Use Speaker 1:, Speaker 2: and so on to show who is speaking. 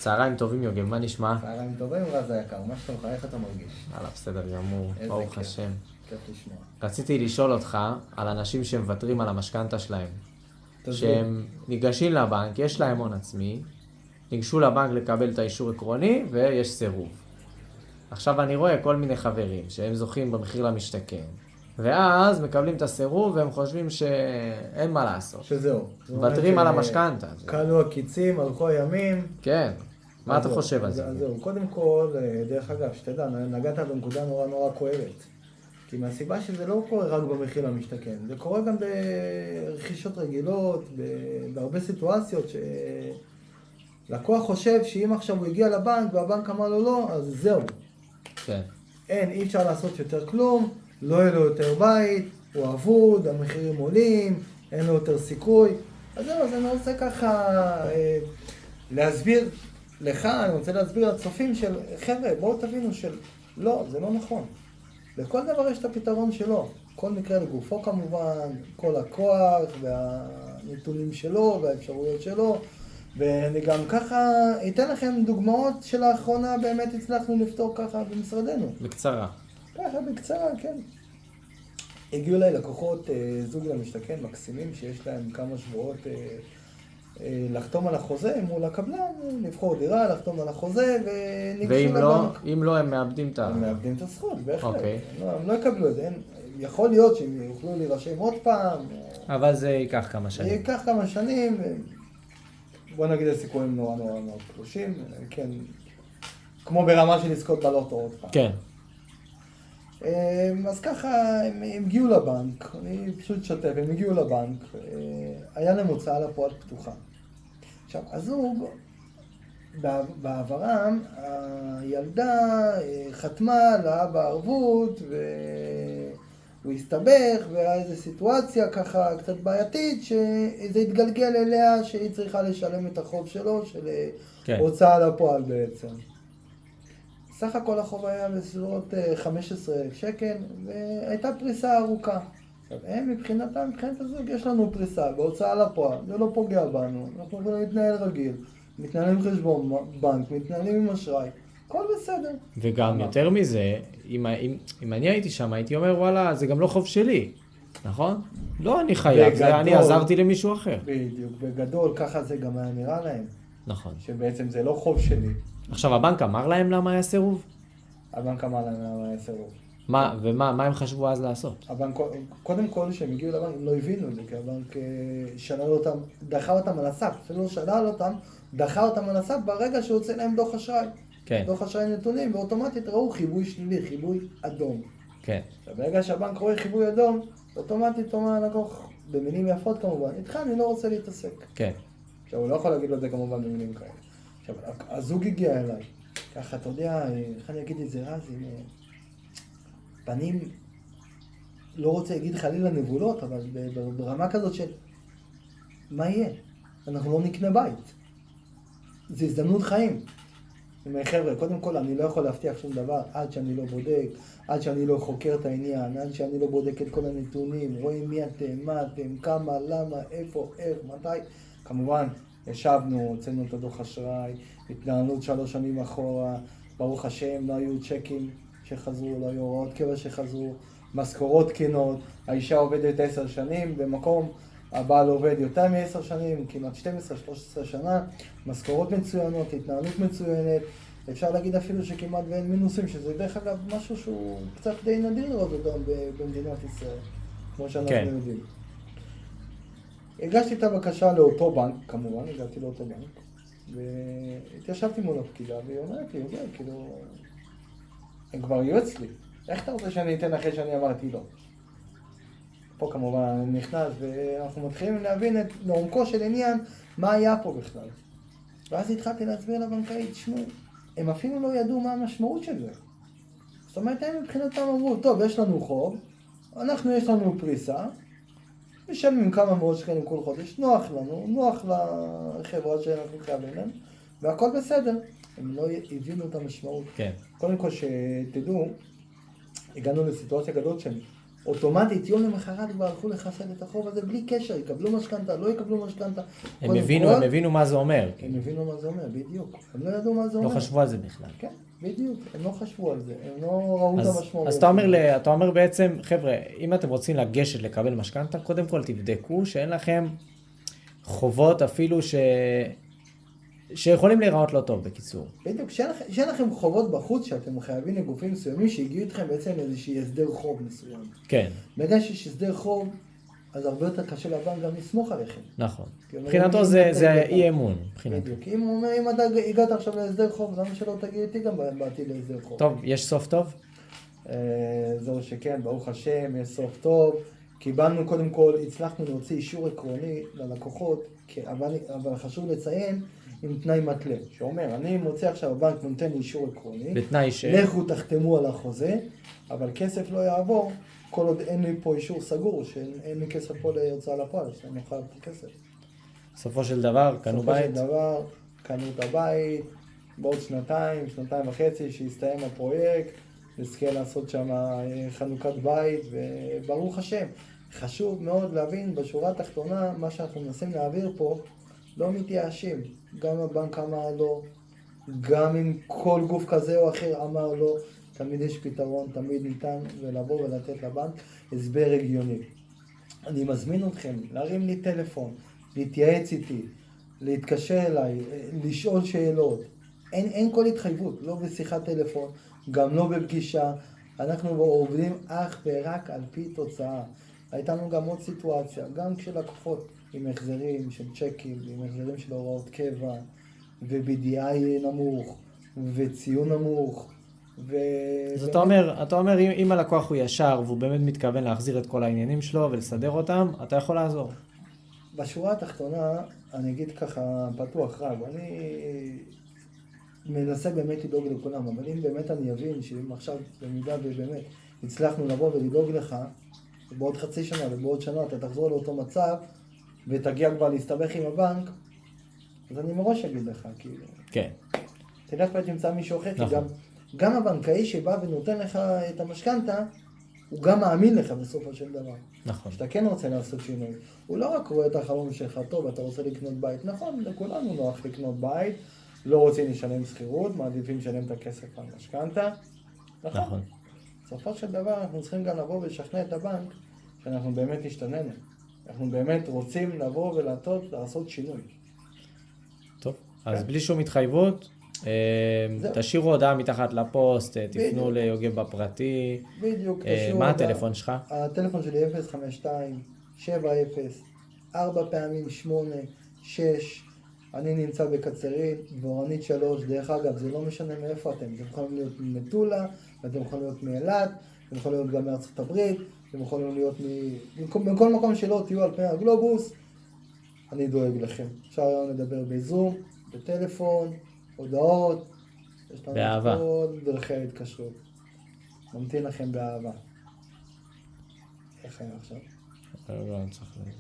Speaker 1: צהריים טובים יוגב, מה נשמע?
Speaker 2: צהריים טובים רז היקר, מה שלומך, איך אתה מרגיש?
Speaker 1: הלאה, בסדר גמור, ברוך השם.
Speaker 2: כיף לשמוע.
Speaker 1: רציתי לשאול אותך על אנשים שמוותרים על המשכנתה שלהם.
Speaker 2: תסביר.
Speaker 1: שהם ניגשים לבנק, יש להם הון עצמי, ניגשו לבנק לקבל את האישור עקרוני ויש סירוב. עכשיו אני רואה כל מיני חברים שהם זוכים במחיר למשתכן, ואז מקבלים את הסירוב והם חושבים שאין מה לעשות.
Speaker 2: שזהו.
Speaker 1: מוותרים על המשכנתה.
Speaker 2: קלו הקיצים, הלכו הימים.
Speaker 1: כן. מה אתה חושב על זה?
Speaker 2: אז זהו, קודם כל, דרך אגב, שתדע, נגעת בנקודה נורא נורא כואבת. כי מהסיבה שזה לא קורה רק במחיר למשתכן, זה קורה גם ברכישות רגילות, בהרבה סיטואציות שלקוח חושב שאם עכשיו הוא הגיע לבנק והבנק אמר לו לא, אז זהו.
Speaker 1: כן.
Speaker 2: אי אפשר לעשות יותר כלום, לא יהיה לו יותר בית, הוא אבוד, המחירים עולים, אין לו יותר סיכוי. אז זהו, אז אני רוצה ככה להסביר לך, אני רוצה להסביר לצופים של, חבר'ה, בואו תבינו של, לא, זה לא נכון. לכל דבר יש את הפתרון שלו. כל מקרה לגופו כמובן, כל הכוח והנתונים שלו והאפשרויות שלו. ואני גם ככה אתן לכם דוגמאות שלאחרונה באמת הצלחנו לפתור ככה במשרדנו.
Speaker 1: בקצרה.
Speaker 2: ככה בקצרה, כן. הגיעו אליי לקוחות זוג למשתכן מקסימים שיש להם כמה שבועות לחתום על החוזה מול הקבלן, לבחור דירה, לחתום על החוזה וניגשו לבנק.
Speaker 1: ואם לא, הם מאבדים את ה...
Speaker 2: הם מאבדים את הזכות, בהחלט.
Speaker 1: אוקיי.
Speaker 2: הם לא יקבלו את זה. יכול להיות שהם יוכלו להירשם עוד פעם.
Speaker 1: אבל זה ייקח כמה שנים.
Speaker 2: ייקח כמה שנים. בוא נגיד הסיכויים נורא נורא נורא קלושים. כן. כמו ברמה של לזכות בלוטו עוד פעם.
Speaker 1: כן.
Speaker 2: אז ככה הם הגיעו לבנק, אני פשוט שוטף, הם הגיעו לבנק, היה להם הוצאה לפועל פתוחה. עכשיו, הזוג, בעברם, הילדה חתמה לאבא ערבות, והוא הסתבך, והיה איזו סיטואציה ככה קצת בעייתית, שזה התגלגל אליה שהיא צריכה לשלם את החוב שלו, של הוצאה לפועל בעצם. סך הכל החוב היה בסביבות 15,000 שקל, והייתה פריסה ארוכה. עכשיו, מבחינת הזוג, יש לנו פריסה בהוצאה לפועל, זה לא פוגע בנו, אנחנו יכולים להתנהל רגיל, מתנהלים עם חשבון בנק, מתנהלים עם אשראי, הכל בסדר.
Speaker 1: וגם יותר מזה, אם אני הייתי שם, הייתי אומר, וואלה, זה גם לא חוב שלי, נכון? לא אני חייב, זה אני עזרתי למישהו אחר.
Speaker 2: בדיוק, בגדול, ככה זה גם היה נראה להם.
Speaker 1: נכון.
Speaker 2: שבעצם זה לא חוב שלי.
Speaker 1: עכשיו, הבנק אמר להם למה היה סירוב?
Speaker 2: הבנק אמר להם למה היה סירוב.
Speaker 1: ומה הם חשבו אז לעשות?
Speaker 2: הבנק, קודם כל, כשהם הגיעו לבנק, הם לא הבינו את זה, כי הבנק שלל אותם, דחה אותם על הסף, אפילו שלל אותם, דחה אותם על הסף ברגע שהוא הוצא להם דוח אשראי.
Speaker 1: כן.
Speaker 2: דוח אשראי נתונים, ואוטומטית ראו חיווי שלילי, חיווי אדום.
Speaker 1: כן.
Speaker 2: ברגע שהבנק רואה חיווי אדום, אוטומטית אומר הלקוח, במילים יפות כמובן, איתך אני לא רוצה להתעסק.
Speaker 1: כן.
Speaker 2: עכשיו, הוא לא יכול להגיד לו את זה כמובן במילים כאלה. עכשיו, הזוג הגיע אליי, ככה, אתה יודע, איך אני אגיד את זה רז, עם פנים, לא רוצה להגיד חלילה נבולות, אבל ברמה כזאת של, מה יהיה? אנחנו לא נקנה בית. זו הזדמנות חיים. חבר'ה, קודם כל, אני לא יכול להבטיח שום דבר עד שאני לא בודק, עד שאני לא חוקר את העניין, עד שאני לא בודק את כל הנתונים, רואים מי אתם, מה אתם, כמה, למה, איפה, איך, מתי. כמובן, ישבנו, הוצאנו את הדוח אשראי, התנהלות 3 שנים אחורה, ברוך השם, לא היו צ'קים שחזרו, לא היו הוראות קבע שחזרו, משכורות תקינות, האישה עובדת 10 שנים, במקום הבעל עובד יותר מ10 שנים, כמעט 12-13 שנה, משכורות מצוינות, התנהלות מצוינת, אפשר להגיד אפילו שכמעט ואין מינוסים, שזה דרך אגב משהו שהוא קצת די נדיר לראות אותו במדינת ישראל, כמו שאנחנו יודעים. הגשתי את הבקשה לאותו בנק, כמובן, הגעתי לאותו בנק, והתיישבתי מול הפקידה, והיא אומרת לי, כאילו, הם כבר יהיו אצלי, איך אתה רוצה שאני אתן אחרי שאני אמרתי לא? פה כמובן נכנס, ואנחנו מתחילים להבין את לעומקו של עניין, מה היה פה בכלל. ואז התחלתי להסביר לבנקאית, תשמעו, הם אפילו לא ידעו מה המשמעות של זה. זאת אומרת, הם מבחינתם אמרו, טוב, יש לנו חוב, יש לנו פריסה, משלמים כמה מאות שקלים כל חודש, נוח לנו, נוח לחברה שאנחנו חייבים להם, והכל בסדר. הם לא הבינו את המשמעות.
Speaker 1: כן.
Speaker 2: קודם כל שתדעו, הגענו לסיטואציה גדולה שהם אוטומטית יום למחרת כבר הלכו לחסל את החוב הזה בלי קשר, יקבלו משכנתה, לא יקבלו משכנתה.
Speaker 1: הם הבינו מה זה אומר.
Speaker 2: הם הבינו מה זה אומר, בדיוק. הם לא ידעו מה זה אומר.
Speaker 1: לא חשבו על זה בכלל.
Speaker 2: כן, בדיוק. הם לא חשבו על זה, הם לא ראו את המשמעות.
Speaker 1: אז אתה אומר בעצם, חבר'ה, אם אתם רוצים לגשת לקבל משכנתה, קודם כל תבדקו שאין לכם חובות אפילו שיכולים להיראות לא טוב, בקיצור.
Speaker 2: בדיוק, שאין לכם חובות בחוץ שאתם חייבים לגופים מסוימים שהגיעו איתכם בעצם איזושהי הסדר חוב מסוים.
Speaker 1: כן.
Speaker 2: בגלל שיש הסדר חוב, אז הרבה יותר קשה לבנק גם לסמוך עליכם.
Speaker 1: נכון. מבחינתו זה אי אמון.
Speaker 2: בדיוק. אם הוא אומר, אם אתה הגעת עכשיו להסדר חוב, למה שלא תגיד איתי גם בעתיד להסדר חוב?
Speaker 1: טוב, יש סוף טוב?
Speaker 2: זהו שכן, ברוך השם, יש סוף טוב. קיבלנו קודם כל, הצלחנו להוציא אישור עקרוני ללקוחות, אבל חשוב לציין, עם תנאי מתלה, שאומר, אני מוצא עכשיו, הבנק נותן לי אישור עקרוני,
Speaker 1: בתנאי
Speaker 2: לכו תחתמו על החוזה, אבל כסף לא יעבור, כל עוד אין לי פה אישור סגור, שאין לי כסף פה להוצאה לפועל, שאני אוכל את הכסף.
Speaker 1: בסופו של דבר, קנו בית?
Speaker 2: בסופו של דבר, קנו את הבית, בעוד שנתיים וחצי, שיסתיים הפרויקט, נזכה לעשות שם חנוכת בית, וברוך השם. חשוב מאוד להבין, בשורה התחתונה, מה שאנחנו מנסים להעביר פה, לא מתייאשים. גם הבנק אמר לו, גם אם כל גוף כזה או אחר אמר לו, תמיד יש פתרון, תמיד ניתן, ולבוא ולתת לבנק הסבר הגיוני. אני מזמין אתכם להרים לי טלפון, להתייעץ איתי, להתקשר אליי, לשאול שאלות. אין כל התחייבות, לא בשיחת טלפון, גם לא בפגישה. אנחנו עובדים אך ורק על פי תוצאה. הייתה לנו גם עוד סיטואציה, גם כשלקוחות עם החזרים של צ'קים, עם החזרים של הוראות קבע, ו-BDI נמוך, וציון נמוך,
Speaker 1: אז אתה אומר, אם הלקוח הוא ישר, והוא באמת מתכוון להחזיר את כל העניינים שלו ולסדר אותם, אתה יכול לעזור.
Speaker 2: בשורה התחתונה, אני אגיד ככה פתוח רב, אני מנסה באמת לדאוג לכולם, אבל אם באמת אני אבין שאם עכשיו במידה ובאמת הצלחנו לבוא ולדאוג לך, ובעוד חצי שנה ובעוד שנה אתה תחזור לאותו מצב, ותגיע כבר להסתבך עם הבנק, אז אני מראש אגיד לך, כאילו.
Speaker 1: כן.
Speaker 2: תלך ותמצא מישהו אחר,
Speaker 1: נכון.
Speaker 2: כי גם הבנקאי שבא ונותן לך את המשכנתה, הוא גם מאמין לך בסופו של דבר.
Speaker 1: נכון.
Speaker 2: שאתה כן רוצה לעשות שינוי. הוא לא רק רואה את החלום שלך טוב, אתה רוצה לקנות בית. נכון, לכולנו נוח לקנות בית, לא רוצים לשלם שכירות, מעדיפים לשלם את הכסף על משכנתה. נכון. בסופו של דבר אנחנו צריכים גם לבוא ולשכנע את הבנק שאנחנו באמת השתננו. אנחנו באמת רוצים לבוא ולעשות שינוי.
Speaker 1: טוב, אז בלי שום התחייבות, תשאירו הודעה מתחת לפוסט, תפנו ליוגב בפרטי.
Speaker 2: בדיוק,
Speaker 1: מה הטלפון שלך?
Speaker 2: הטלפון שלי 052-70-4 פעמים 8-6. אני נמצא בקצרין, דבורנית 3, דרך אגב, זה לא משנה מאיפה אתם. אתם יכולים להיות ממטולה, ואתם יכולים להיות מאילת, אתם יכולים להיות גם מארצות הברית, אתם יכולים להיות בכל מקום שלא תהיו על פני הגלובוס, אני דואג לכם. אפשר היום לדבר בזום, בטלפון, הודעות,
Speaker 1: באהבה.
Speaker 2: כל דרכי ההתקשרות. ממתין לכם באהבה. איך היה עכשיו?
Speaker 1: לא, אני צריך